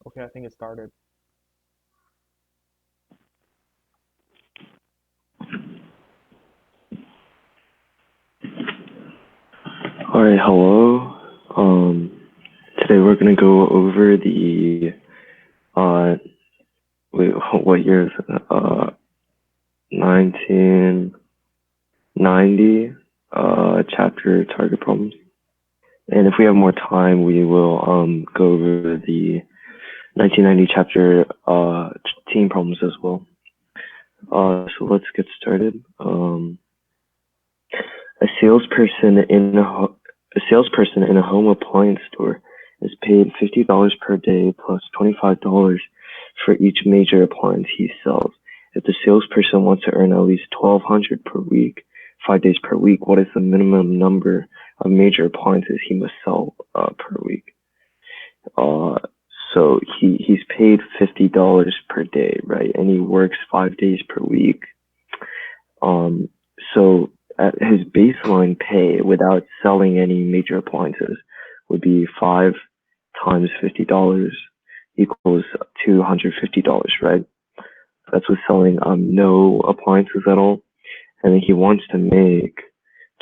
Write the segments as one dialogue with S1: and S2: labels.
S1: Okay, I think it started.
S2: All right, hello. Today we're gonna go over the uh, wait, what year is it? 1990 chapter target problems. And if we have more time, we will go over the 1990 chapter team problems as well. So let's get started. A salesperson in a home appliance store is paid $50 per day plus $25 for each major appliance he sells. If the salesperson wants to earn at least $1,200 per week, 5 days per week, what is the minimum number of major appliances he must sell per week? Uh, so he's paid $50 per day, right? And he works 5 days per week. So his baseline pay without selling any major appliances would be 5 times $50 equals $250, right? That's with selling no appliances at all. And then he wants to make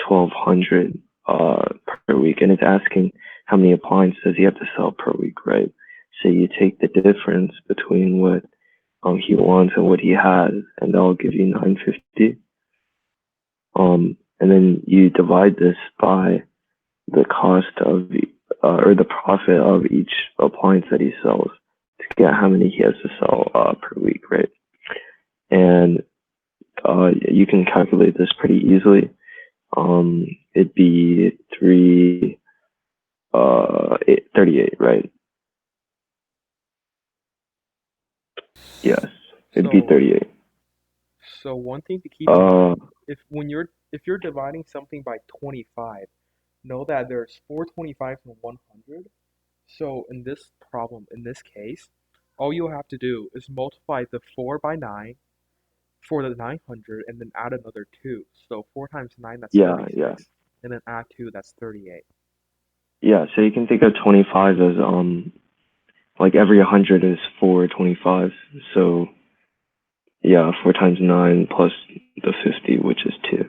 S2: 1,200 per week, and it's asking how many appliances he have to sell per week, right? So you take the difference between what he wants and what he has, and that'll give you 950. And then you divide this by the cost of or the profit of each appliance that he sells to get how many he has to sell per week, right? And you can calculate this pretty easily. It'd be 38, right? Yes, it'd be
S1: So,
S2: 38.
S1: so one thing to keep in
S2: Uh,
S1: mind, if you're dividing something by 25, know that there's 425 and 100. So in this problem, in this case, all you have to do is multiply the 4 by 9 for the 900 and then add another 2. So 4 times 9, that's
S2: yeah, yeah,
S1: 36. And then add 2, that's 38.
S2: yeah. So you can think of 25 as like every 100 is 4 25s. So yeah, 4 times 9 plus the 50, which is 2.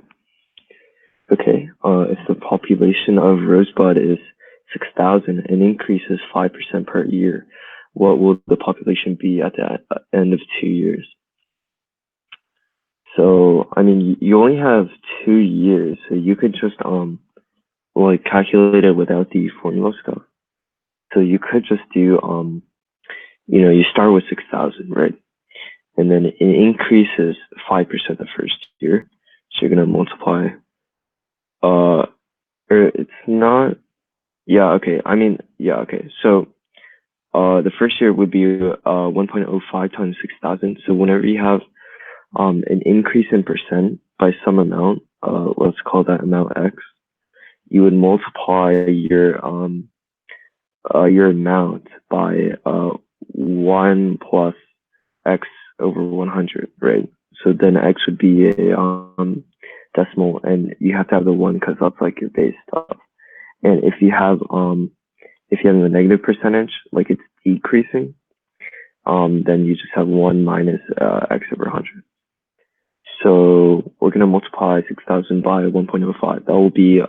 S2: Okay, if the population of Rosebud is 6,000 and increases 5% per year, what will the population be at the end of 2 years? So, I mean, you only have 2 years, so you could just like calculate it without the formula stuff. So you could just do you start with 6,000, right? And then it increases 5% the first year. So you're gonna multiply or it's not. Yeah, okay. I mean, yeah, okay. So, the first year would be 1.05 times 6,000. So whenever you have an increase in percent by some amount, let's call that amount X, you would multiply your amount by 1 plus X over 100, right? So then X would be a decimal, and you have to have the 1 because that's like your base stuff. And if you have a negative percentage, like it's decreasing, then you just have 1 minus x over 100. So we're going to multiply 6,000 by 1.05. That will be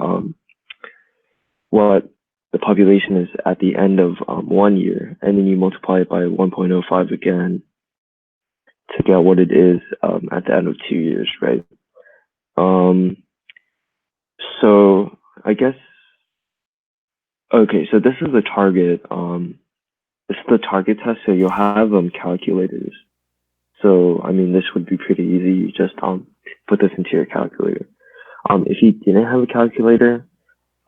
S2: what the population is at the end of 1 year. And then you multiply it by 1.05 again to get what it is at the end of 2 years, right? So I guess, okay, so this is the target. This is the target test, so you'll have calculators. So I mean, this would be pretty easy. You just put this into your calculator. If you didn't have a calculator,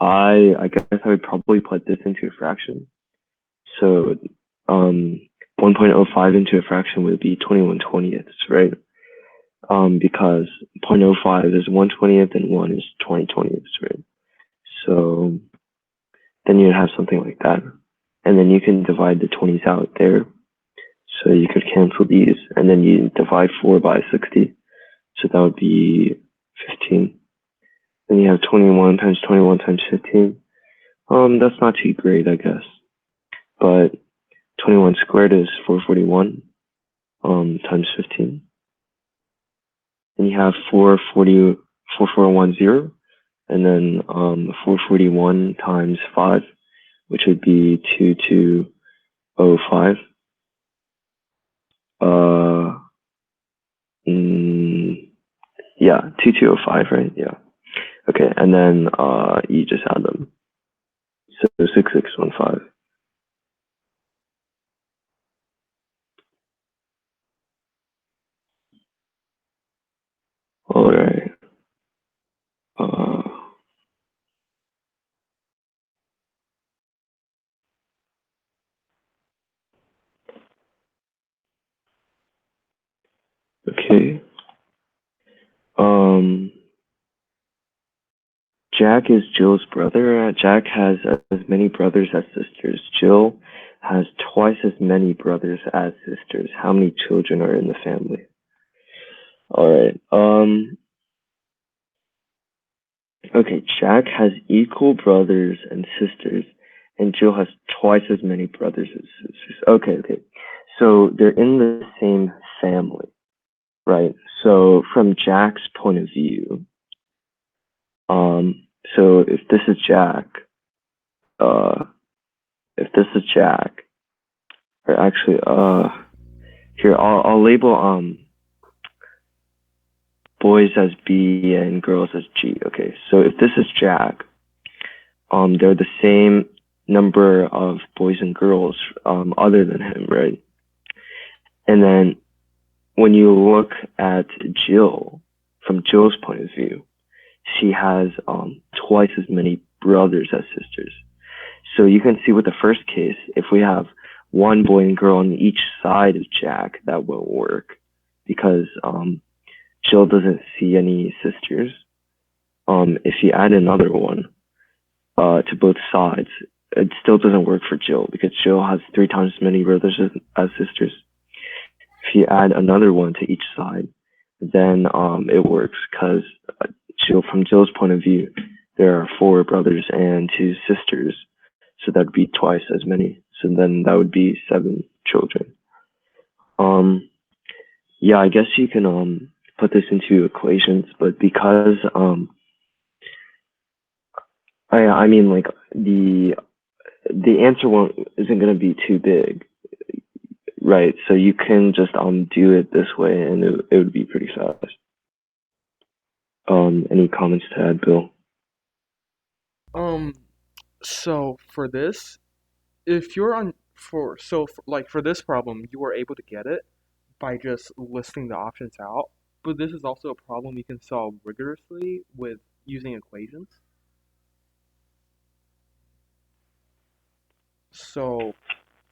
S2: I guess I would probably put this into a fraction. So 1.05 into a fraction would be 21/20ths, right? Because 0.05 is 1/20th and 1 is 20/20ths, right? So then you'd have something like that. And then you can divide the 20s out there. So you could cancel these, and then you divide 4 by 60. So that would be 15. Then you have 21 times 21 times 15. That's not too great, I guess. But 21 squared is 441 times 15. And you have 4410, and then 441 times 5, which would be 2205. Yeah, 2205, right? Yeah. Okay, and then you just add them. So 6615. All right. Okay. Jack is Jill's brother. Jack has as many brothers as sisters. Jill has twice as many brothers as sisters. How many children are in the family? All right. Okay, Jack has equal brothers and sisters, and Jill has twice as many brothers as sisters. Okay. So they're in the same family, right? So from Jack's point of view, so if this is Jack, or actually, here I'll label boys as B and girls as G. Okay, so if this is Jack, they're the same number of boys and girls other than him, right? And then when you look at Jill, from Jill's point of view, she has twice as many brothers as sisters. So you can see with the first case, if we have one boy and girl on each side of Jack, that won't work because Jill doesn't see any sisters. If you add another one to both sides, it still doesn't work for Jill because Jill has 3 times as many brothers as sisters. If you add another one to each side, then it works because from Jill's point of view, there are 4 brothers and 2 sisters, so that'd be twice as many. So then that would be 7 children. Yeah, I guess you can put this into equations, but because I mean like the answer isn't gonna be too big, right? So you can just do it this way, and it would be pretty fast. Any comments to add, Bill?
S1: So for this, if you're on like for this problem, you were able to get it by just listing the options out. But this is also a problem you can solve rigorously with using equations. So,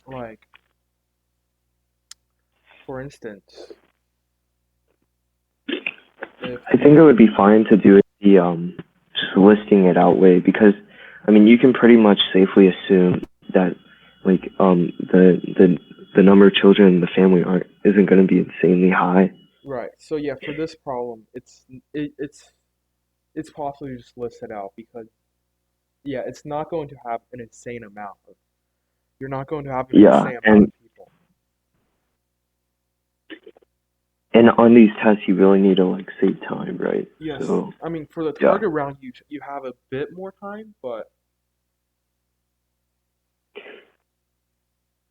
S1: like for instance, if
S2: I think it would be fine to do it just listing it out way because I mean you can pretty much safely assume that like the number of children in the family isn't going to be insanely high.
S1: right, so yeah, for this problem, it's possible to just list it out because yeah, it's not going to have an insane amount of you're not going to have an
S2: Yeah,
S1: insane amount of people.
S2: and on these tests you really need to like save time, right?
S1: Yes,
S2: So
S1: I mean for the
S2: yeah,
S1: target round you have a bit more time,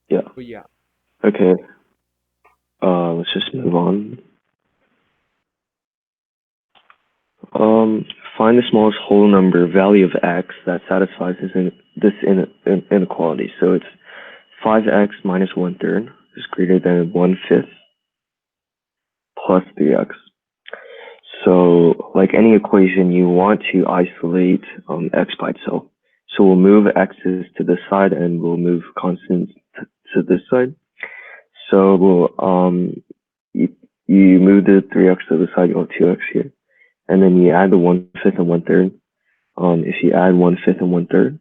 S2: yeah.
S1: but yeah.
S2: Okay. Let's just move on. Find the smallest whole number value of x that satisfies this inequality. So it's 5x minus 1/3 is greater than 1/5 plus 3x. So like any equation, you want to isolate x by itself. So we'll move x's to this side and we'll move constants to this side. So we'll you move the 3x to the side, you have 2x here. And then you add the 1/5 and 1/3. If you add 1/5 and 1/3,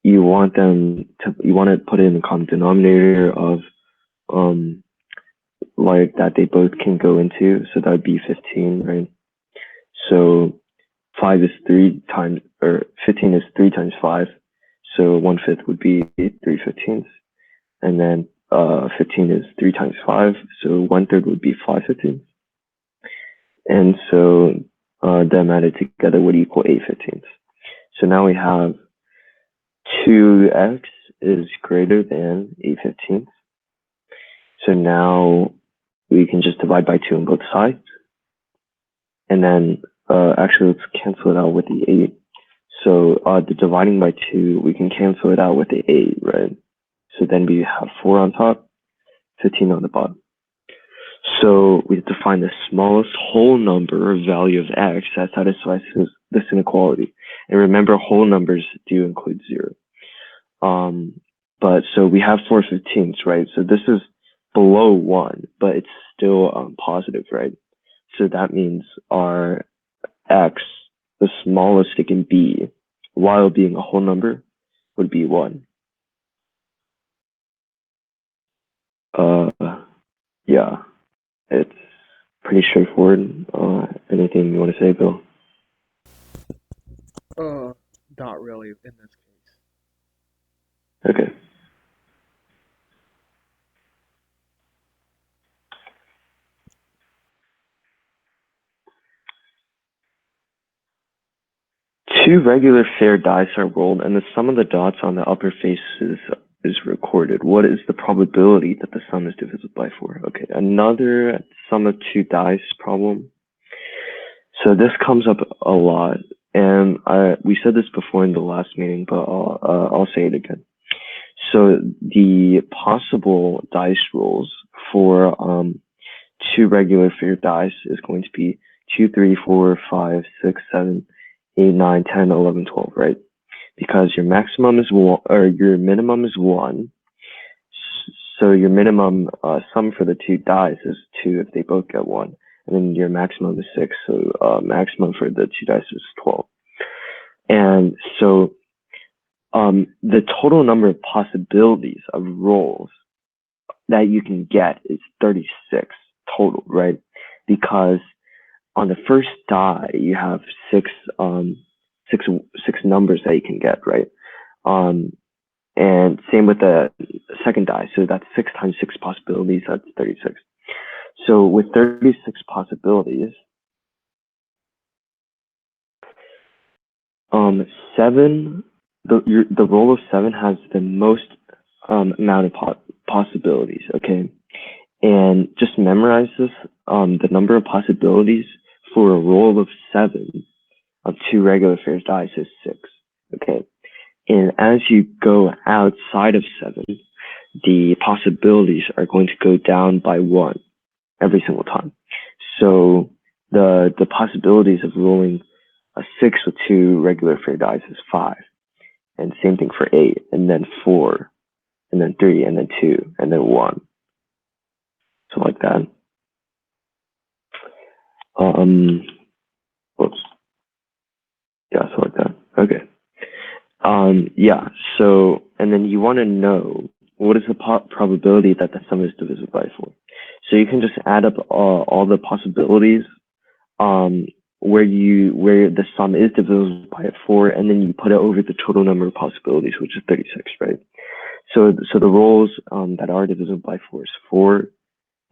S2: you want to put it in the common denominator of like that they both can go into. So that would be 15, right? So 5 is 3 times, or 15 is 3 times 5. So 1/5 would be 3/15. and then 15 is 3 times 5, so 1/3 would be 5/15. And so them added together would equal 8/15. So now we have 2x is greater than 8/15. So now we can just divide by 2 on both sides. And then actually let's cancel it out with the 8. So the dividing by 2, we can cancel it out with the 8, right? So then we have 4 on top, 15 on the bottom. So we have to find the smallest whole number or value of x that satisfies this inequality. And remember, whole numbers do include 0. But so we have 4/15, right? So this is below 1, but it's still positive, right? So that means our x, the smallest it can be, while being a whole number, would be 1. Yeah, it's pretty straightforward. Anything you want to say, Bill?
S1: Not really in this case.
S2: Okay. Two regular fair dice are rolled, and the sum of the dots on the upper faces is recorded. What is the probability that the sum is divisible by 4? Okay, another sum of 2 dice problem. So this comes up a lot, and we said this before in the last meeting, but I'll say it again. So the possible dice rolls for 2 regular fair dice is going to be 2, 3, 4, 5, 6, 7, 8, 9, 10, 11, 12, right? Because your maximum is 1, or your minimum is 1. So your minimum sum for the 2 dice is 2 if they both get 1. And then your maximum is 6. So maximum for the 2 dice is 12. And so the total number of possibilities of rolls that you can get is 36 total, right? Because on the first die, you have six numbers that you can get, right? And same with the second die. So that's 6 times 6 possibilities. That's 36. So with 36 possibilities, 7, the roll of 7 has the most amount of possibilities. Okay, and just memorize this. The number of possibilities for a roll of 7 of 2 regular fair dice is 6. Okay, and as you go outside of 7, the possibilities are going to go down by 1 every single time. So the possibilities of rolling a 6 with 2 regular fair dice is 5, and same thing for 8, and then 4, and then 3, and then 2, and then 1. So like that. Whoops. Yeah, so like that. Okay. Yeah. So, and then you want to know what is the probability that the sum is divisible by 4. So you can just add up all the possibilities, where the sum is divisible by 4, and then you put it over the total number of possibilities, which is 36, right? So the rolls that are divisible by 4 is 4,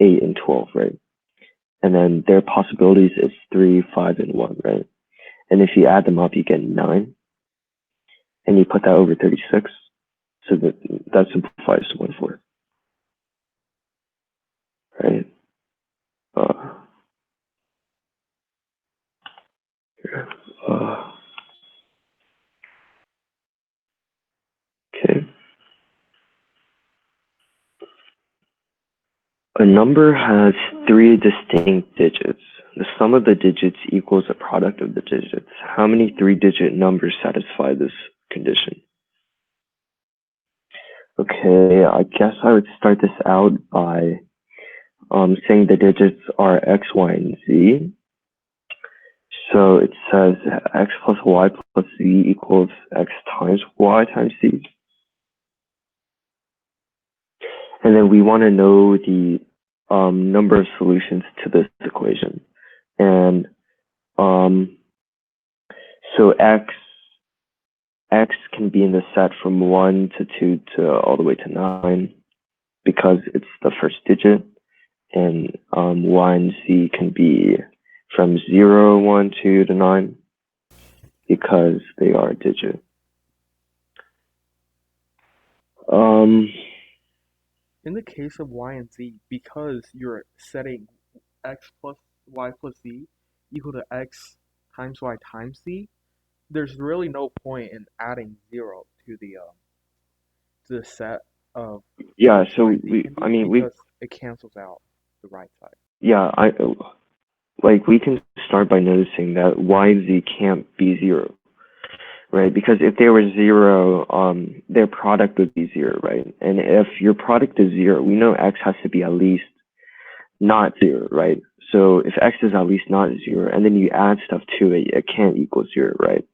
S2: 8, and 12, right? And then their possibilities is 3, 5, and 1, right? And if you add them up, you get 9, and you put that over 36, so that simplifies to 1/4, right? Okay. A number has 3 distinct digits. The sum of the digits equals the product of the digits. How many 3-digit numbers satisfy this condition? Okay, I guess I would start this out by saying the digits are x, y, and z. So it says x plus y plus z equals x times y times z. And then we want to know the number of solutions to this equation. And so x can be in the set from 1 to 2 to all the way to 9. because it's the first digit, and Y and Z can be from 0, 1, 2 to 9 because they are a digit.
S1: In the case of y and z, because you're setting x plus y plus z equal to x times y times z, there's really no point in adding 0 to the set of
S2: Yeah,
S1: x, y,
S2: so
S1: and z can be
S2: we,
S1: because it cancels out the right side.
S2: yeah, we can start by noticing that Y and Z can't be 0, right? Because if they were 0, their product would be 0, right? And if your product is 0, we know X has to be at least not 0, right? So if X is at least not 0, and then you add stuff to it, it can't equal 0, right?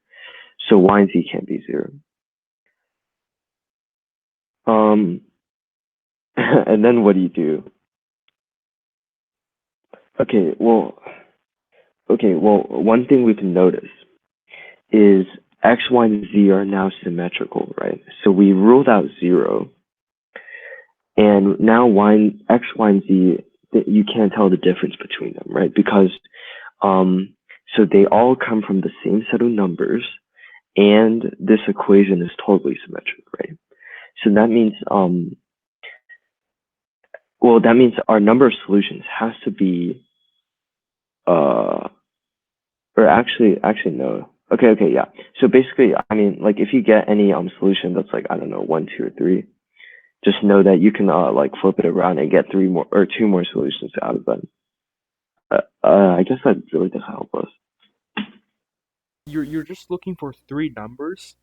S2: So Y and Z can't be 0. And then what do you do? Okay, well, one thing we can notice is X, Y, and Z are now symmetrical, right? So we ruled out 0, and now X, Y, and Z, you can't tell the difference between them, right? Because so they all come from the same set of numbers, and this equation is totally symmetric, right? So that means that means our number of solutions has to be or actually no. Okay, yeah. So basically, I mean, like if you get any solution that's like, I don't know, 1, 2, or 3, just know that you can like flip it around and get 3 more or 2 more solutions out of them. I guess that really doesn't help us.
S1: You're just looking for three numbers,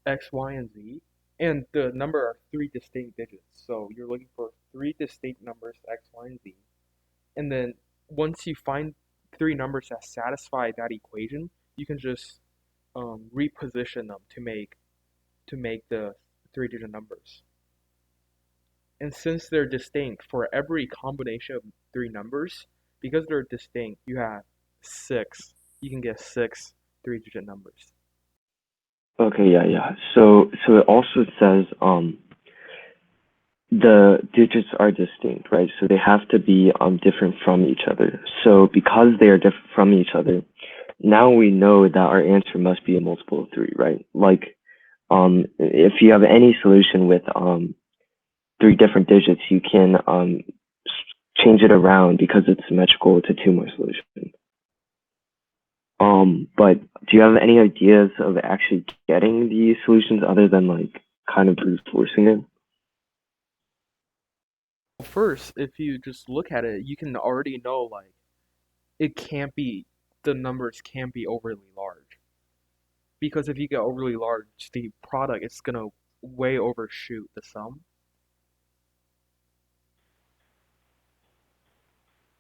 S1: x, y, and z, and the number are three distinct digits. So you're looking for three distinct numbers, x, y, and z. And then once you find three numbers that satisfy that equation, you can just reposition them to make the three-digit numbers. And since they're distinct for every combination of three numbers, because they're distinct, you have six. You can get six three-digit numbers.
S2: Okay, yeah. So it also says the digits are distinct, right? So they have to be different from each other. So because they are different from each other, now we know that our answer must be a multiple of 3, right? Like if you have any solution with 3 different digits, you can change it around because it's symmetrical to 2 more solutions. But do you have any ideas of actually getting the solutions other than like kind of brute forcing it?
S1: First, if you just look at it, you can already know like it can't be the numbers can't be overly large. Because if you get overly large, the product is gonna way overshoot the sum.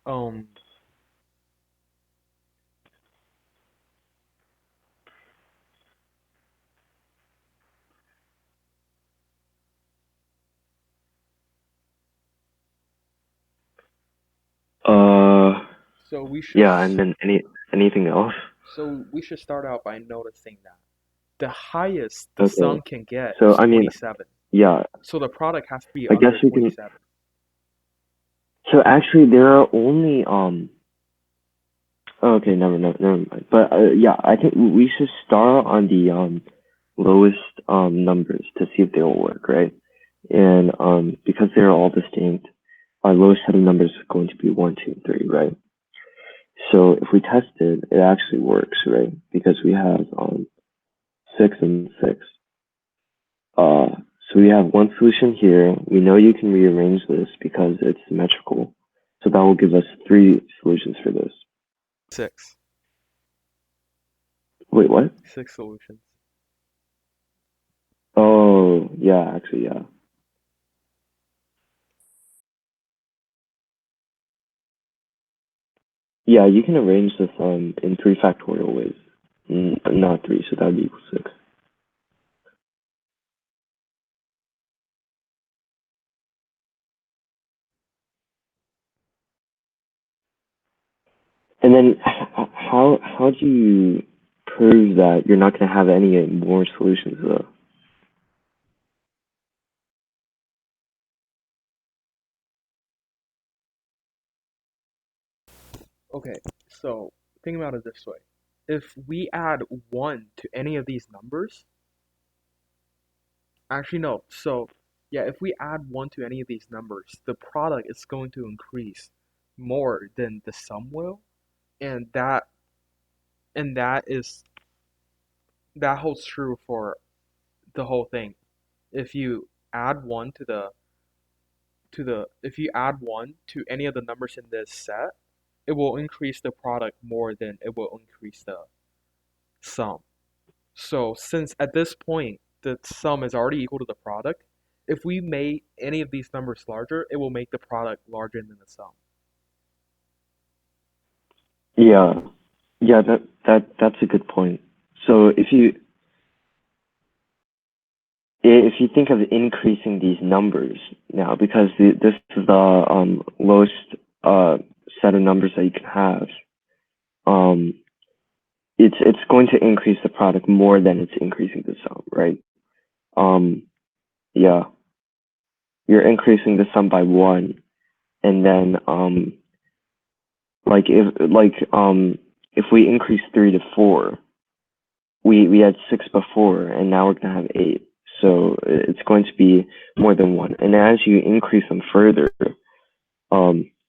S1: Um,
S2: Uh,
S1: so we should
S2: yeah, and then anything else?
S1: so we should start out by noticing that the highest the
S2: Okay.
S1: sum can get
S2: So
S1: is
S2: I mean,
S1: 27.
S2: yeah,
S1: So the product has to be
S2: I guess
S1: under
S2: we can.
S1: 27.
S2: So actually, there are only oh, okay, never mind. But yeah, I think we should start on the lowest numbers to see if they'll work, right? And because they're all distinct, our lowest set of numbers is going to be 1, 2, and 3, right? So if we test it, it actually works, right? Because we have 6 and 6. Uh, so we have one solution here. We know you can rearrange this because it's symmetrical. So that will give us 3 solutions for this.
S1: Six.
S2: Wait, what?
S1: 6 solutions.
S2: Oh, yeah, actually, yeah. Yeah, you can arrange this in 3 factorial ways. Not 3, so that would be equal 6. And then how do you prove that you're not going to have any more solutions though?
S1: Okay, so think about it this way. If we add 1 to any of these numbers, actually no, so yeah, if we add 1 to any of these numbers, the product is going to increase more than the sum will, and that that holds true for the whole thing. If you add 1 if you add 1 to any of the numbers in this set, it will increase the product more than it will increase the sum. So since at this point the sum is already equal to the product, if we made any of these numbers larger, it will make the product larger than the sum.
S2: Yeah, yeah, that's a good point. So if you think of increasing these numbers now, because this is the lowest uh set of numbers that you can have, um, it's going to increase the product more than it's increasing the sum, right? Um, yeah, you're increasing the sum by one, and then like if we increase 3 to 4, we had 6 before, and now we're gonna have 8. So it's going to be more than one. And as you increase them further,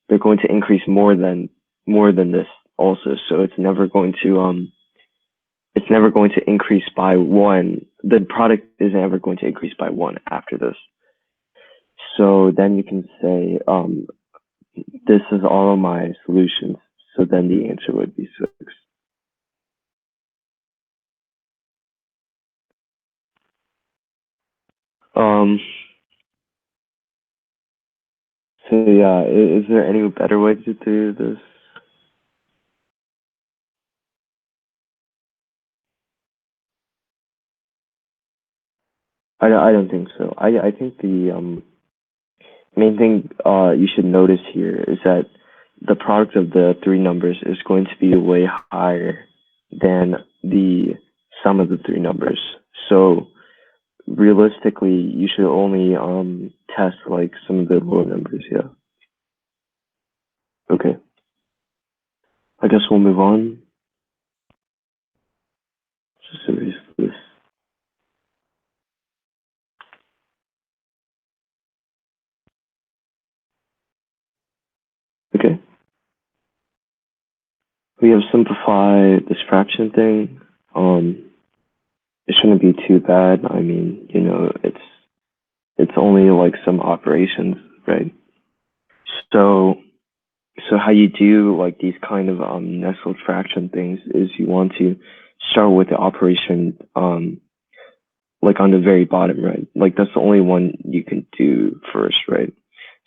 S2: they're going to increase more than this also. So it's never going to increase by one. The product is never going to increase by one after this. So then you can say, this is all of my solutions. So then the answer would be 6. Um, so yeah, is there any better way to do this? I don't think so. I think the main thing you should notice here is that the product of the three numbers is going to be way higher than the sum of the three numbers. So realistically, you should only test like some of the lower numbers. Yeah. Okay. I guess we'll move on. Just erase this. Okay. We have simplified this fraction thing. It shouldn't be too bad. I mean, it's only like some operations, right? So so how you do like these kind of nestled fraction things is you want to start with the operation like on the very bottom, right? Like that's the only one you can do first, right?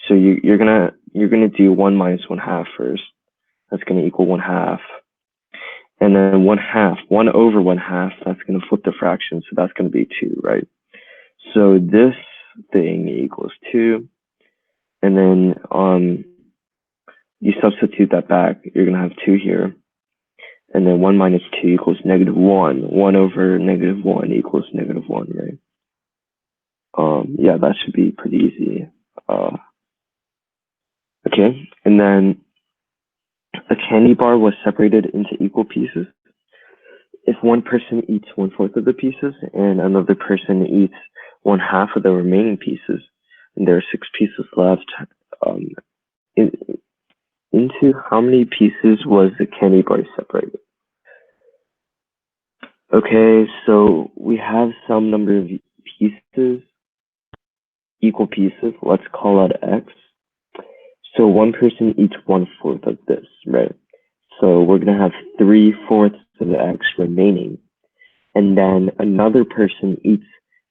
S2: So you're gonna do 1 minus 1/2 first. That's gonna equal 1/2. And then 1/2, 1 over 1/2, that's gonna flip the fraction, so that's gonna be 2, right? So this thing equals 2, and then you substitute that back, you're gonna have 2 here, and then 1 minus 2 equals -1. 1 over -1 equals -1, right? Yeah, that should be pretty easy. Okay, and then a candy bar was separated into equal pieces. If one person eats 1/4 of the pieces and another person eats 1/2 of the remaining pieces, and there are 6 pieces left, um, in, into how many pieces was the candy bar separated? Okay, so we have some number of pieces, equal pieces. Let's call it X. So one person eats 1/4 of this, right? So we're gonna have 3/4 of the X remaining. And then another person eats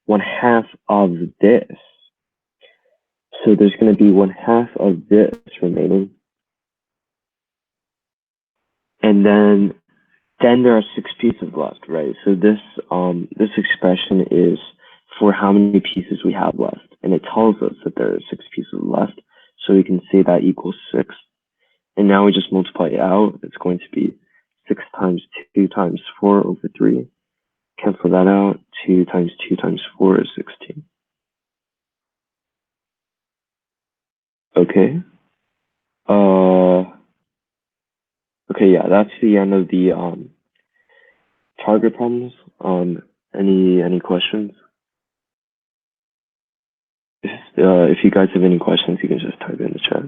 S2: 1/2 of this. So there's gonna be 1/2 of this remaining. And then there are 6 pieces left, right? So this expression is for how many pieces we have left, and it tells us that there are 6 pieces left, so we can say that equals 6. And now we just multiply it out. It's going to be 6 times 2 times 4 over 3. Cancel that out. 2 times 2 times 4 is 16. Okay. Uh, Okay, yeah, that's the end of the target problems. Any questions? If you guys have any questions, you can just type in the chat.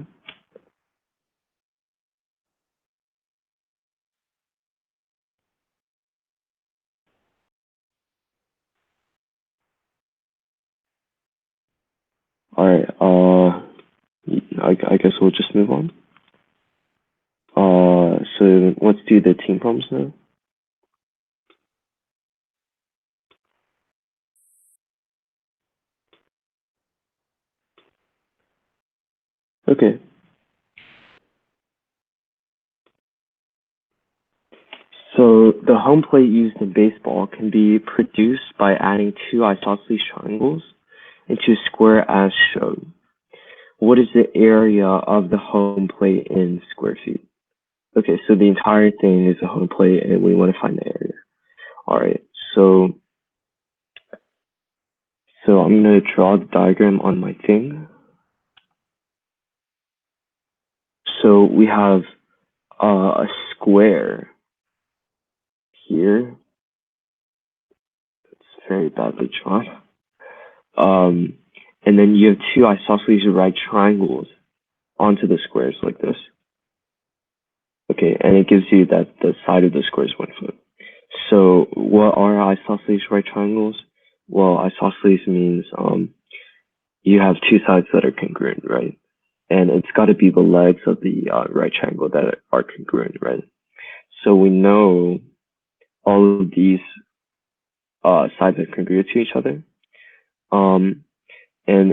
S2: All right. I guess we'll just move on. So let's do the team problems now. Okay. So the home plate used in baseball can be produced by adding two isosceles triangles into a square as shown. What is the area of the home plate in square feet? Okay, so the entire thing is a home plate and we want to find the area. All right, so I'm going to draw the diagram on my thing. So we have a square here. It's very badly drawn. And then you have two isosceles right triangles onto the squares like this. Okay, and it gives you that the side of the square is 1 foot. So what are isosceles right triangles? Well, isosceles means you have two sides that are congruent, right? And it's got to be the legs of the right triangle that are congruent, right? So we know all of these sides are congruent to each other. And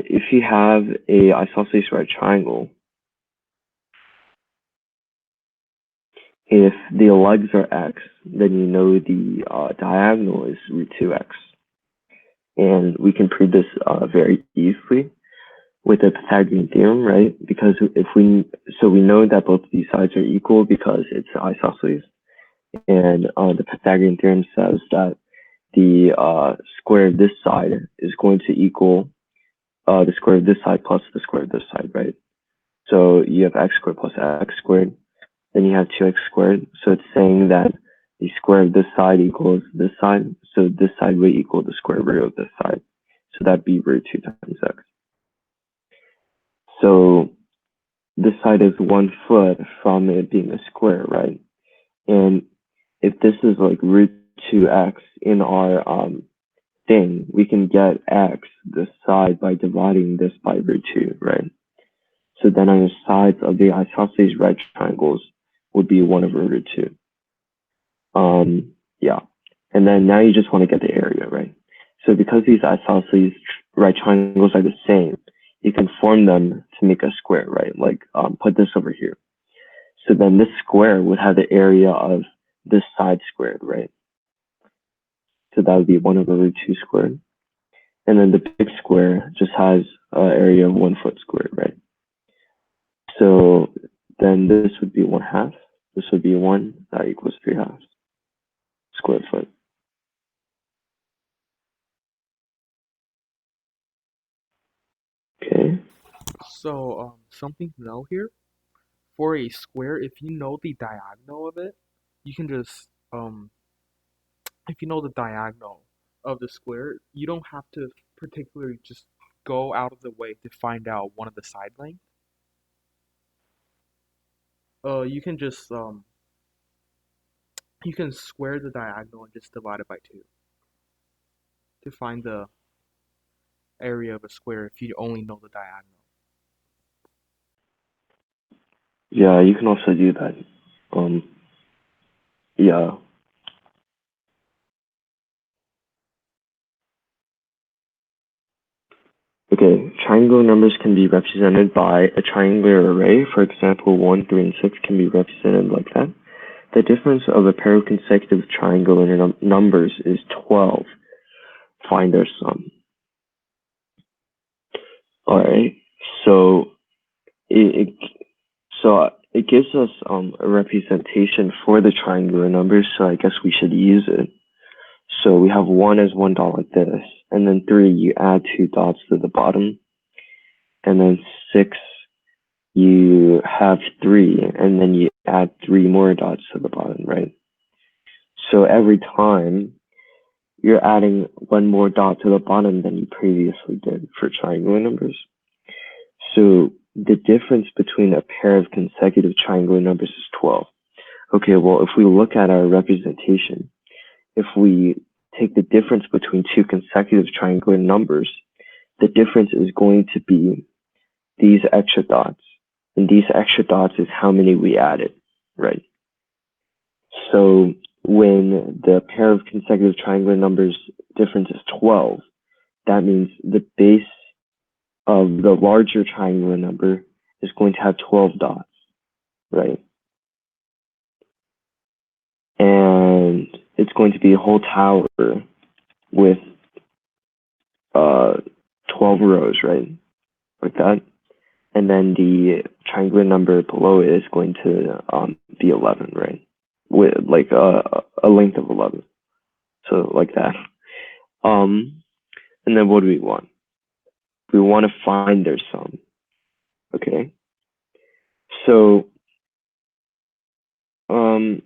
S2: if you have a isosceles right triangle, if the legs are x, then you know the diagonal is root 2x. And we can prove this very easily with the Pythagorean theorem, right? Because we know that both of these sides are equal because it's isosceles. And the Pythagorean theorem says that the square of this side is going to equal the square of this side plus the square of this side, right? So you have x squared plus x squared. Then you have 2x squared. So it's saying that the square of this side equals this side. So this side would equal the square root of this side. So that'd be root 2 times x. So this side is 1 foot from it being a square, right? And if this is like root 2x in our thing, we can get x this side by dividing this by root 2, right? So then on the sides of the isosceles right triangles would be 1 over root 2. Yeah. And then now you just want to get the area, right? So because these isosceles right triangles are the same, you can form them to make a square, right? Like put this over here. So then this square would have the area of this side squared, right? So that would be 1 over root 2 squared. And then the big square just has an area of 1 foot squared, right? So then this would be 1/2. This would be 1. That equals 3/2 square foot. Okay.
S1: So, something to know here. For a square, if you know the diagonal of it, you can just, if you know the diagonal of the square, you don't have to particularly just go out of the way to find out one of the side lengths. You can just, you can square the diagonal and just divide it by 2 to find the area of a square if you only know the diagonal.
S2: Yeah, you can also do that. Yeah. Okay, triangle numbers can be represented by a triangular array. For example, 1, 3, and 6 can be represented like that. The difference of a pair of consecutive triangular numbers is 12. Find their sum. All right, so it gives us a representation for the triangular numbers, so I guess we should use it. So we have 1 as one dot like this, and then 3, you add 2 dots to the bottom, and then 6, you have 3, and then you add 3 more dots to the bottom, right? So every time you're adding 1 more dot to the bottom than you previously did for triangular numbers. So the difference between a pair of consecutive triangular numbers is 12. Okay, well, if we look at our representation, if we take the difference between two consecutive triangular numbers, the difference is going to be these extra dots. And these extra dots is how many we added, right? So when the pair of consecutive triangular numbers difference is 12, that means the base of the larger triangular number is going to have 12 dots, right? And it's going to be a whole tower with 12 rows, right? Like that. And then the triangular number below it is going to be 11, right? With like a length of 11. So like that. And then what do we want? We want to find their sum. Okay. So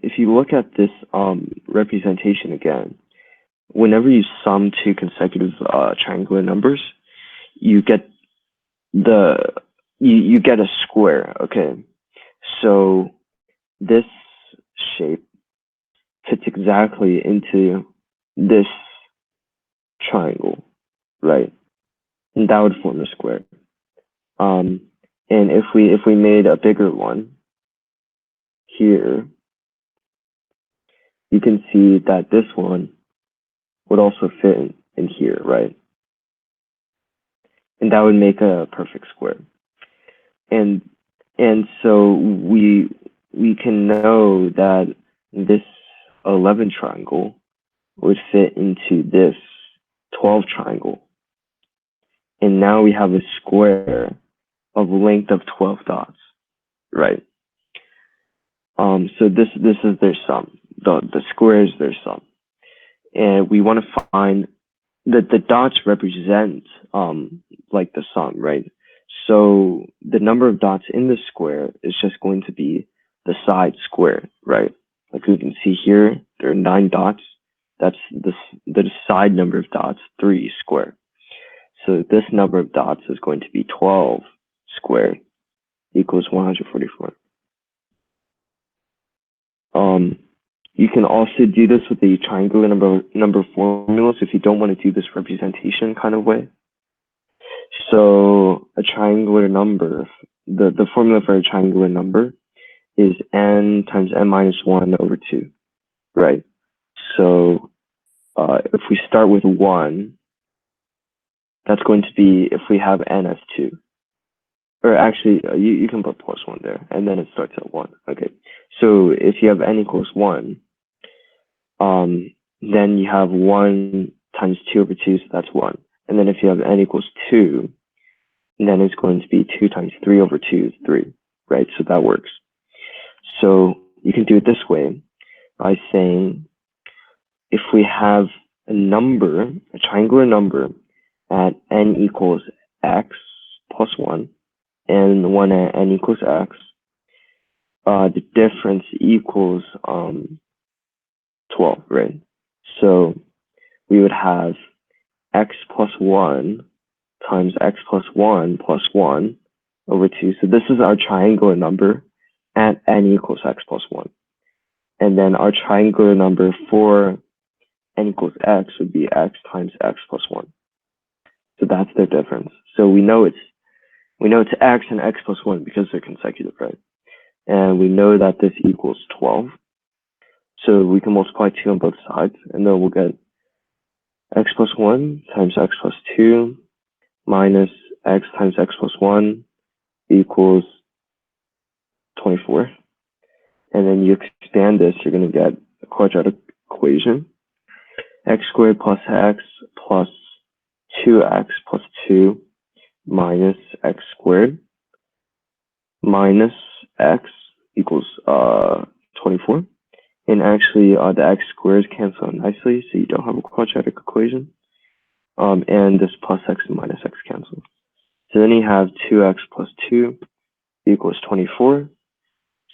S2: if you look at this representation again, whenever you sum two consecutive triangular numbers, you get you get a square. Okay. So this shape fits exactly into this triangle, right? And that would form a square. And if we made a bigger one here, you can see that this one would also fit in here, right? And that would make a perfect square. And so we can know that this 11 triangle would fit into this 12 triangle. And now we have a square of length of 12 dots, right? So this is their sum. The square is their sum. And we want to find that the dots represent like the sum, right? So the number of dots in the square is just going to be the side square, right? Like we can see here, there are 9 dots. That's the side number of dots, 3 square. So this number of dots is going to be 12 squared equals 144. You can also do this with the triangular number formulas if you don't want to do this representation kind of way. So a triangular number, the formula for a triangular number is n times n minus 1 over 2, right? So if we start with 1, that's going to be if we have n as 2. Or actually, you can put plus 1 there, and then it starts at 1. Okay, so if you have n equals 1, then you have 1 times 2 over 2, so that's 1. And then if you have n equals 2, then it's going to be 2 times 3 over 2 is 3, right? So that works. So you can do it this way by saying if we have a number, a triangular number at n equals x plus 1, and 1 at n equals x, the difference equals 12, right? So we would have x plus 1 times x plus 1 over 2. So this is our triangular number at n equals x plus 1. And then our triangular number for n equals x would be x times x plus 1. So that's their difference. So we know it's x and x plus 1 because they're consecutive, right? And we know that this equals 12. So we can multiply 2 on both sides, and then we'll get x plus 1 times x plus 2 minus x times x plus 1 equals 24. And then you expand this, you're going to get a quadratic equation. X squared plus x plus 2x plus 2 minus x squared minus x equals 24. And actually, the x squares cancel out nicely, so you don't have a quadratic equation. And this plus x and minus x cancel. So then you have 2x plus 2 equals 24.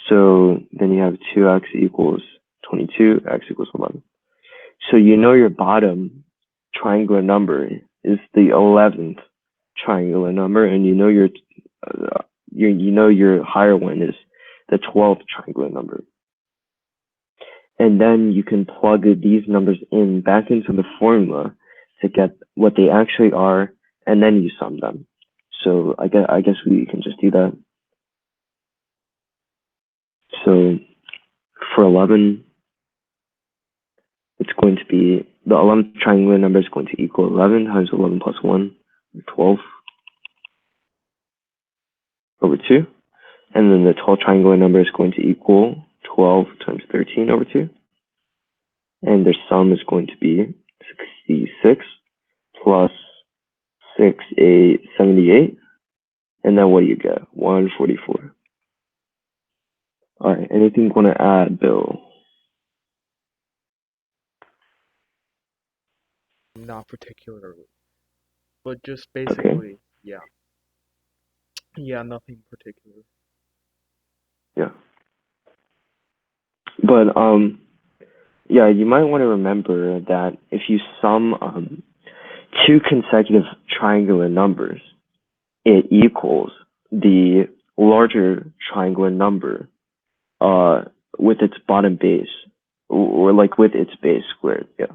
S2: So then you have 2x equals 22, x equals 11. So you know your bottom triangular number is the 11th triangular number, and you know your higher one is the 12th triangular number. And then you can plug these numbers in back into the formula to get what they actually are, and then you sum them. So I guess we can just do that. So for 11, it's going to be, the 11th triangular number is going to equal 11 times 11 plus 1, 12 over 2. And then the 12th triangular number is going to equal 12 times 13 over 2. And their sum is going to be 66 plus 6, 8, 78. And then what do you get? 144. All right, anything you want to add, Bill?
S1: Not particularly, but just basically, yeah. Yeah, nothing particular.
S2: Yeah. But yeah, you might want to remember that if you sum two consecutive triangular numbers, it equals the larger triangular number with its bottom base, or like with its base squared. Yeah.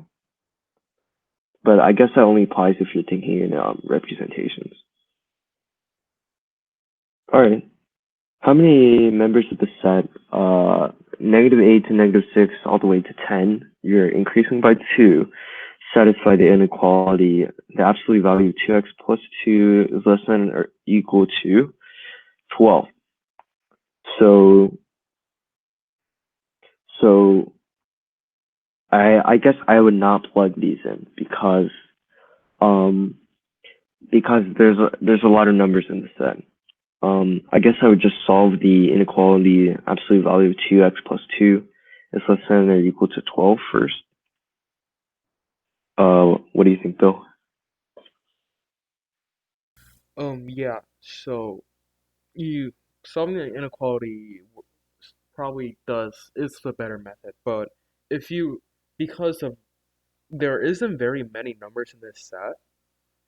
S2: But I guess that only applies if you're thinking in representations. All right. How many members of the set, -8 to -6 all the way to 10, you're increasing by 2, satisfy the inequality, the absolute value of 2x plus 2 is less than or equal to 12. So I guess I would not plug these in because there's a lot of numbers in the set. I guess I would just solve the inequality absolute value of 2x plus 2 is less than or equal to 12 first. What do you think, Bill?
S1: Yeah, so you solving the inequality probably is the better method, but if you, because of, there isn't very many numbers in this set,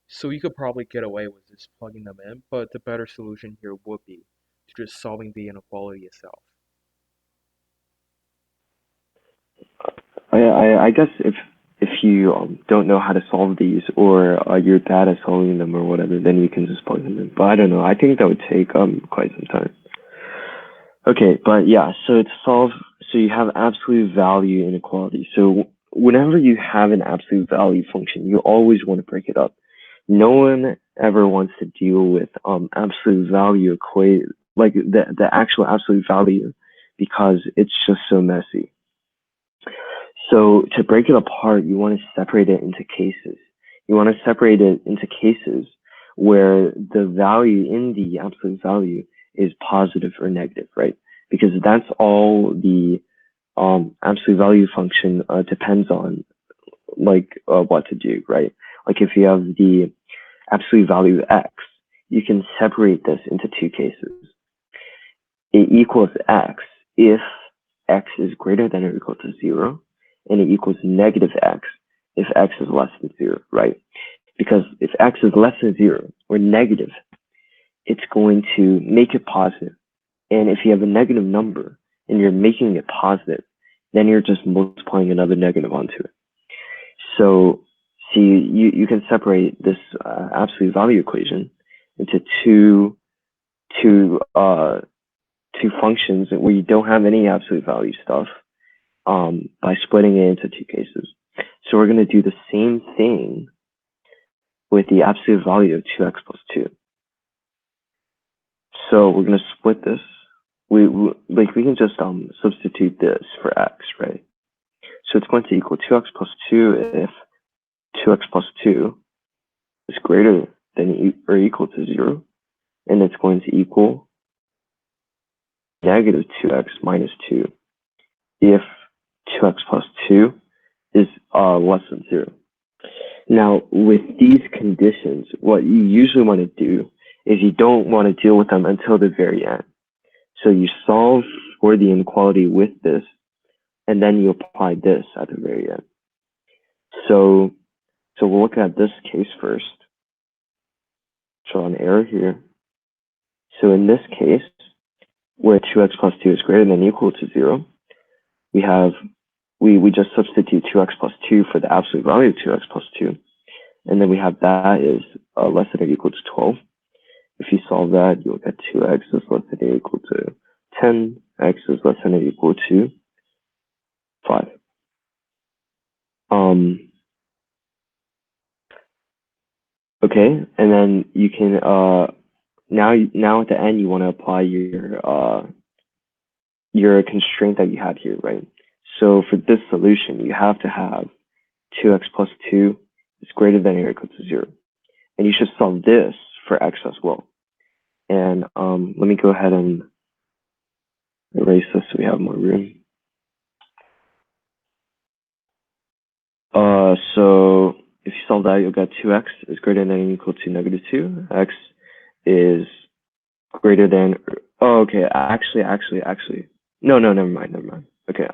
S1: so you could probably get away with just plugging them in, but the better solution here would be to just solving the inequality itself.
S2: I guess if you don't know how to solve these, or you're bad at solving them or whatever, then you can just plug them in. But I don't know. I think that would take quite some time. Okay, but yeah, so to solve, so you have absolute value inequality. So whenever you have an absolute value function, you always want to break it up. No one ever wants to deal with absolute value equate, like the actual absolute value, because it's just so messy. So to break it apart, you want to separate it into cases. You want to separate it into cases where the value in the absolute value is positive or negative, right? Because that's all the absolute value function depends on, like what to do, right? Like if you have the absolute value x, you can separate this into two cases. It equals x if x is greater than or equal to 0, and it equals negative x if x is less than 0, right? Because if x is less than 0 or negative, it's going to make it positive. And if you have a negative number and you're making it positive, then you're just multiplying another negative onto it. So you can separate this absolute value equation into two functions where you don't have any absolute value stuff by splitting it into two cases. So we're going to do the same thing with the absolute value of 2x plus 2. So we're going to split this. We can just substitute this for x, right? So it's going to equal 2x plus 2 if 2x plus 2 is greater than or equal to 0, and it's going to equal negative 2x minus 2 if 2x plus 2 is less than 0. Now, with these conditions, what you usually want to do is you don't want to deal with them until the very end. So you solve for the inequality with this, and then you apply this at the very end. So we'll look at this case first. Draw an arrow here. So in this case, where 2x plus 2 is greater than or equal to 0, we just substitute 2x plus 2 for the absolute value of 2x plus 2. And then we have that is less than or equal to 12. If you solve that, you'll get 2x is less than or equal to 10, x is less than or equal to 5. Okay, and then you can now at the end you want to apply your constraint that you had here, right? So for this solution, you have to have 2x plus 2 is greater than or equal to 0. And you should solve this for x as well. And let me go ahead and erase this so we have more room. So if you solve that, you'll get 2x is greater than or equal to negative 2. X is greater than, oh, okay, actually. No, never mind. Okay,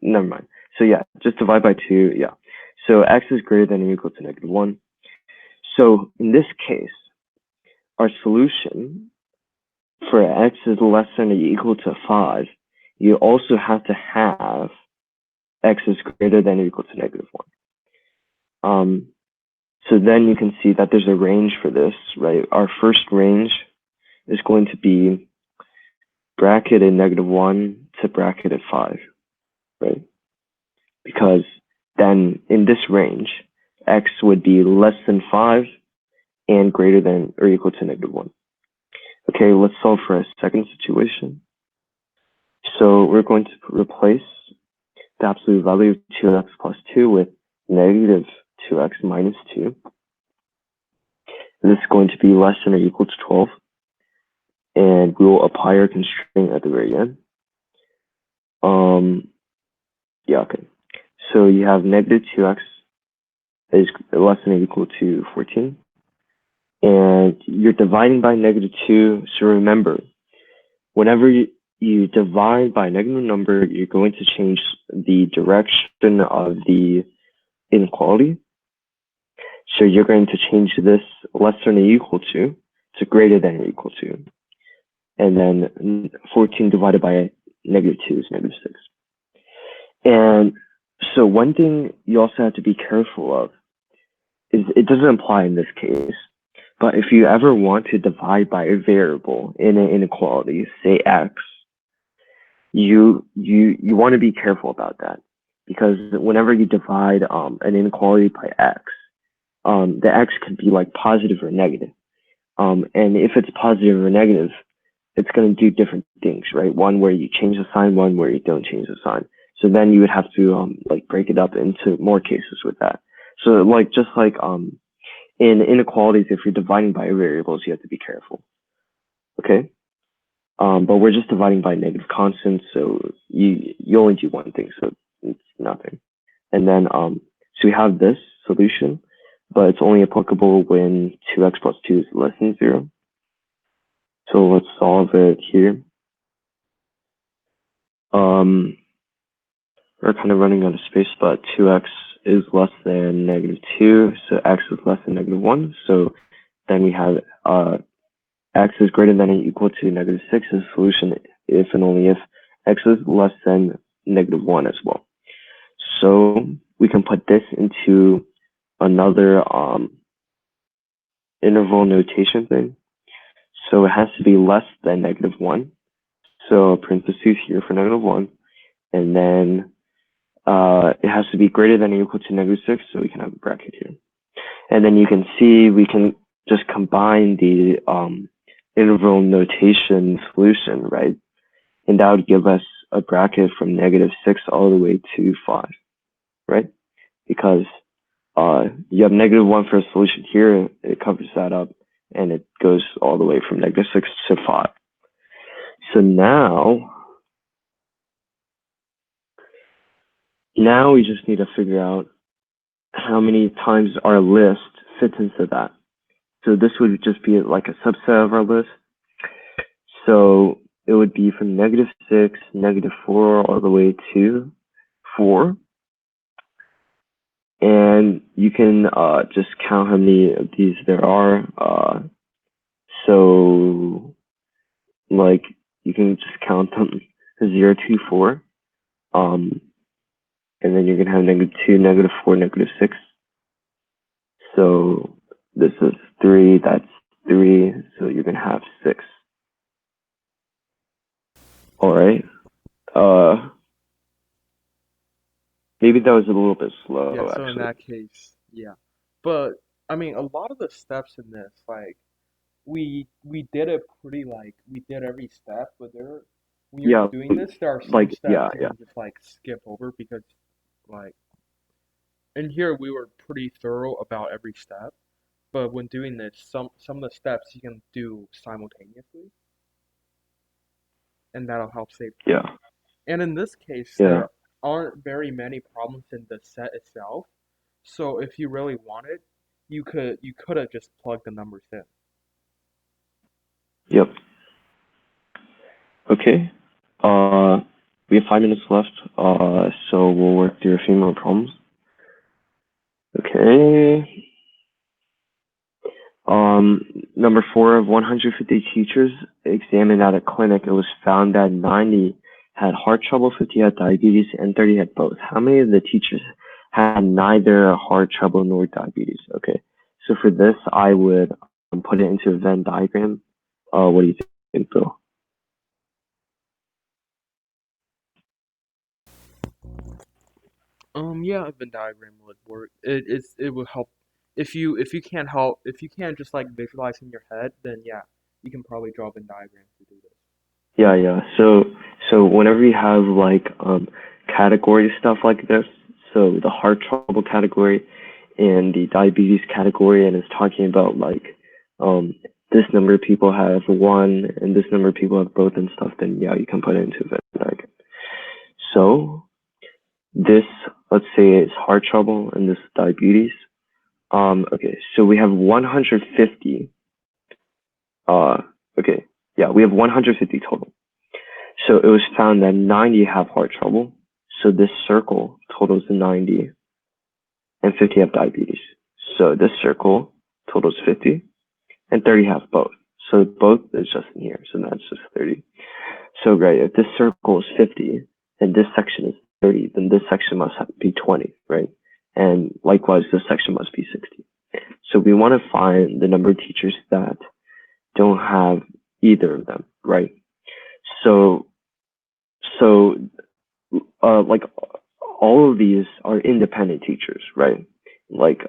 S2: never mind. So yeah, just divide by 2, yeah. So x is greater than or equal to negative 1. So in this case, our solution for x is less than or equal to 5, you also have to have x is greater than or equal to negative 1. So then you can see that there's a range for this, right? Our first range is going to be bracketed negative 1 to bracketed 5, right? Because then in this range, x would be less than 5 and greater than or equal to negative 1. Okay, let's solve for a second situation. So we're going to replace the absolute value of 2x plus 2 with negative 2x minus 2. This is going to be less than or equal to 12. And we will apply our constraint at the very end. Yeah, okay. So you have negative 2x is less than or equal to 14. And you're dividing by negative 2. So remember, whenever you divide by a negative number, you're going to change the direction of the inequality. So you're going to change this less than or equal to greater than or equal to. And then 14 divided by negative 2 is negative 6. And so one thing you also have to be careful of is it doesn't apply in this case, but if you ever want to divide by a variable in an inequality, say x, you want to be careful about that, because whenever you divide an inequality by x, the x could be like positive or negative. And if it's positive or negative, it's going to do different things, right? One where you change the sign, one where you don't change the sign. So then you would have to like break it up into more cases with that. So like just like in inequalities, if you're dividing by variables, you have to be careful. Okay. But we're just dividing by negative constants, so you only do one thing, so it's nothing. And then so we have this solution, but it's only applicable when 2x plus 2 is less than 0. So let's solve it here. We're kind of running out of space, but 2x is less than negative 2, so x is less than negative 1. So then we have x is greater than or equal to negative 6 is a solution if and only if x is less than negative 1 as well. So we can put this into another interval notation thing. So it has to be less than negative 1. So parentheses here for negative 1. And then it has to be greater than or equal to negative 6, so we can have a bracket here. And then you can see we can just combine the interval notation solution, right? And that would give us a bracket from negative 6 all the way to 5, right? Because you have negative 1 for a solution here, it covers that up, and it goes all the way from negative 6 to 5. So now we just need to figure out how many times our list fits into that. So this would just be like a subset of our list. So it would be from -6, -4, all the way to 4. And you can just count how many of these there are. So, like, you can just count them 0 to 4. And then you're going to have -2, -4, -6. So this is 3, that's 3, so you're going to have 6. All right. Maybe that was a little bit slow,
S1: Yeah, so in
S2: actually.
S1: that case, yeah. But I mean, a lot of the steps in this, like we did it pretty like we did every step, but when you're
S2: Yeah,
S1: doing this, there are some
S2: like,
S1: steps
S2: yeah,
S1: you
S2: yeah,
S1: can just like skip over because like in here we were pretty thorough about every step. But when doing this, some of the steps you can do simultaneously, and that'll help save time.
S2: yeah,
S1: And in this case,
S2: yeah,
S1: there aren't very many problems in the set itself. So if you really wanted, you could have just plugged the numbers in.
S2: yep. Okay. Uh, we have 5 minutes left, so we'll work through a few more problems. Okay. Number 4 of 150 teachers examined at a clinic, it was found that 90 had heart trouble, 50 had diabetes, and 30 had both. How many of the teachers had neither heart trouble nor diabetes? Okay. So for this, I would put it into a Venn diagram. What do you think, Bill?
S1: Yeah, a Venn diagram would work. It would help if you can't just like visualize in your head, then yeah, you can probably draw a Venn diagram to do this.
S2: Yeah, yeah. So whenever you have like category stuff like this, so the heart trouble category and the diabetes category, and it's talking about like um this number of people have one and this number of people have both and stuff, then yeah, you can put it into a Venn diagram. So this, let's say it's heart trouble and this is diabetes. Okay, so we have 150. Uh, okay, yeah, we have 150 total. So it was found that 90 have heart trouble. So this circle totals the 90 and 50 have diabetes. So this circle totals 50 and 30 have both. So both is just in here. So that's just 30. So right, if this circle is 50 and this section is 30, then this section must be 20, right? And likewise, this section must be 60. So we want to find the number of teachers that don't have either of them, right? So, so like all of these are independent teachers, right? Like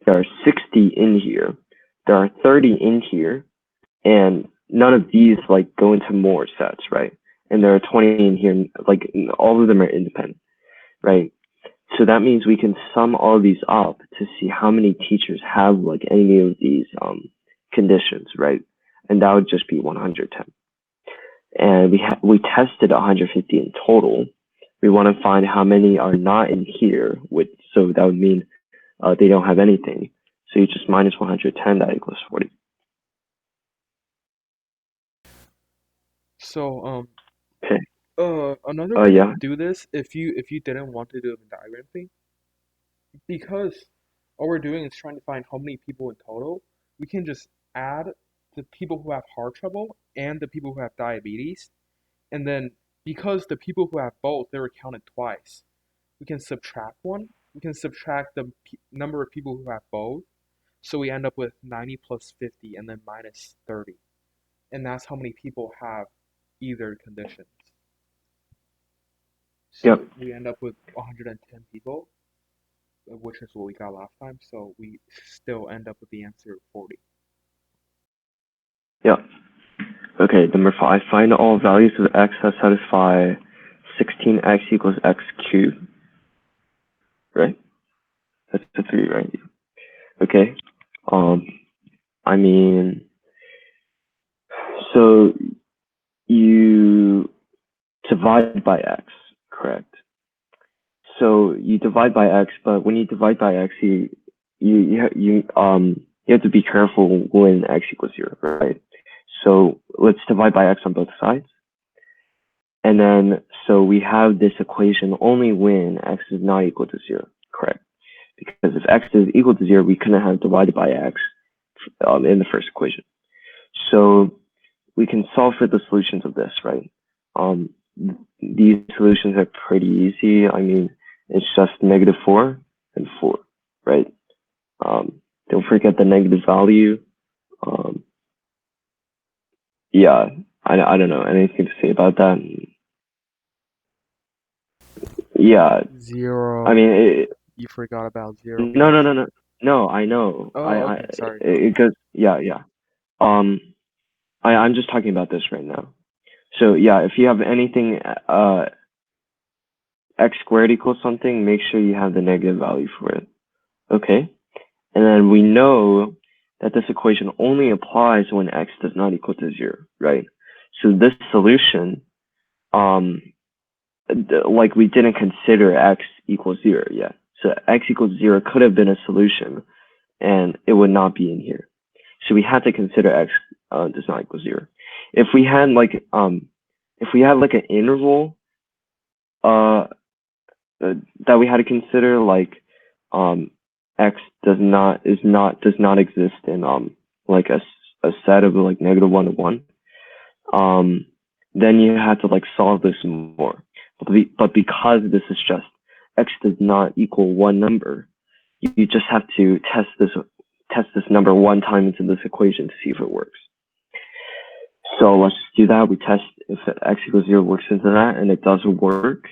S2: there are 60 in here, there are 30 in here, and none of these like go into more sets, right? And there are 20 in here, like all of them are independent, right? So that means we can sum all these up to see how many teachers have like any of these conditions, right? And that would just be 110. And we tested 150 in total. We want to find how many are not in here, so that would mean they don't have anything. So you just minus 110, that equals 40.
S1: So
S2: Okay.
S1: another way to
S2: Yeah.
S1: do this, if you didn't want to do a Venn diagram thing, because all we're doing is trying to find how many people in total, we can just add the people who have heart trouble and the people who have diabetes, and then because the people who have both, they were counted twice, we can subtract one. We can subtract the number of people who have both, so we end up with 90 plus 50 and then minus 30. And that's how many people have either conditions.
S2: Yep.
S1: So we end up with 110 people, which is what we got last time. So we still end up with the answer of 40.
S2: Yep. Okay. Number 5. Find all values of x that satisfy 16x equals x cubed. Right. That's the 3, right? Okay. Um. I mean, so you divide by x, correct? So you divide by x, but when you divide by x, you have to be careful when x equals 0, right? So let's divide by x on both sides. And then, so we have this equation only when x is not equal to 0, correct? Because if x is equal to 0, we couldn't have divided by x in the first equation. So we can solve for the solutions of this, right? These solutions are pretty easy. I mean, it's just -4 and 4, right? Don't forget the negative value. Yeah, I don't know anything to say about that. Yeah, I
S1: 0.
S2: mean,
S1: You forgot about 0
S2: no,
S1: because.
S2: no, no, no, no. I know.
S1: Oh, okay. Sorry.
S2: It goes. Yeah, yeah. Um, I'm just talking about this right now. So yeah, if you have anything, x squared equals something, make sure you have the negative value for it. Okay, and then we know that this equation only applies when x does not equal to 0, right? So this solution, like we didn't consider x equals 0 yet. So x equals 0 could have been a solution, and it would not be in here. So we had to consider x does not equal 0. If we had like an interval that we had to consider, like x does not exist in like a set of like -1 to 1, then you have to like solve this more. But because this is just x does not equal one number, you just have to test this number one time into this equation to see if it works. So let's just do that. We test if x equals 0 works into that, and it does work.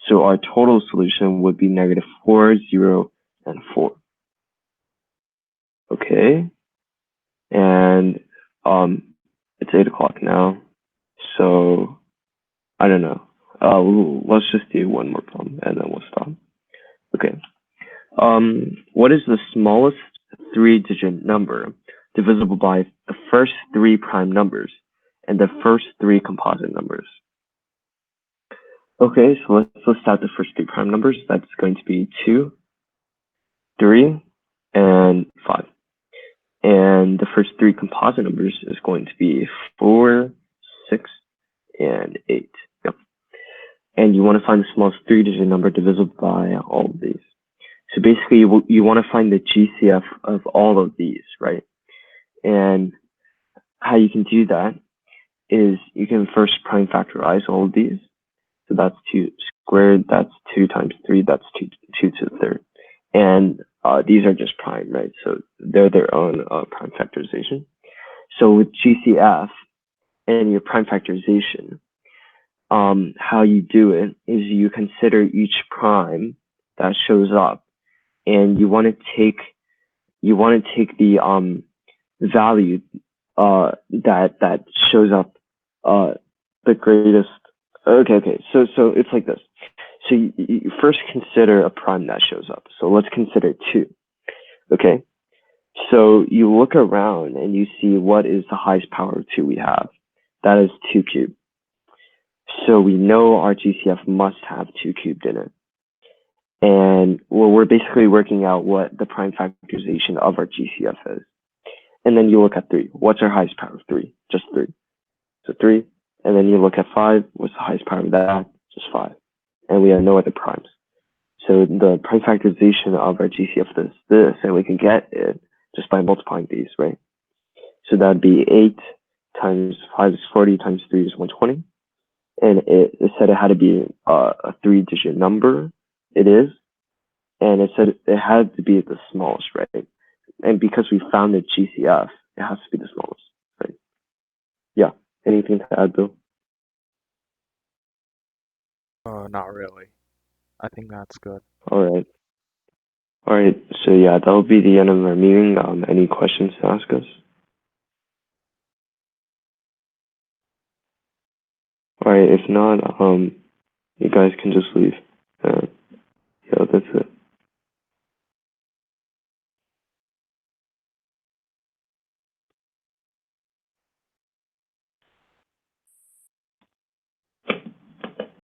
S2: So our total solution would be -4, 0, and 4. Okay, and it's 8 o'clock now, so I don't know. Let's just do one more problem and then we'll stop. Okay. What is the smallest 3-digit number divisible by the first 3 prime numbers and the first 3 composite numbers? Okay, so let's list out the first 3 prime numbers. That's going to be 2, 3, and 5. And the first 3 composite numbers is going to be 4, 6, and 8. Yep. And you want to find the smallest 3-digit number divisible by all of these. So basically, you want to find the GCF of all of these, right? And how you can do that is you can first prime factorize all of these. So that's 2 squared, that's 2 times 3, that's 2 to the third. And these are just prime, right? So they're their own prime factorization. So with GCF and your prime factorization, how you do it is you consider each prime that shows up, and you want to take the value that shows up the greatest. Okay. So it's like this. So you first consider a prime that shows up. So let's consider 2. Okay. So you look around and you see what is the highest power of 2 we have. That is 2 cubed. So we know our GCF must have 2 cubed in it. And well, we're basically working out what the prime factorization of our GCF is. And then you look at 3. What's our highest power of 3? Just 3. So 3. And then you look at 5. What's the highest power of that? Just 5. And we have no other primes. So the prime factorization of our GCF is this, and we can get it just by multiplying these, right? So that'd be 8 times 5 is 40 times 3 is 120. And it said it had to be a 3-digit number. It is. And it said it had to be the smallest, right? And because we found the GCF, it has to be the smallest, right? Yeah. Anything to add, Bill?
S1: Not really. I think that's good.
S2: All right. All right. So yeah, that'll be the end of our meeting. Any questions to ask us? All right. If not, you guys can just leave.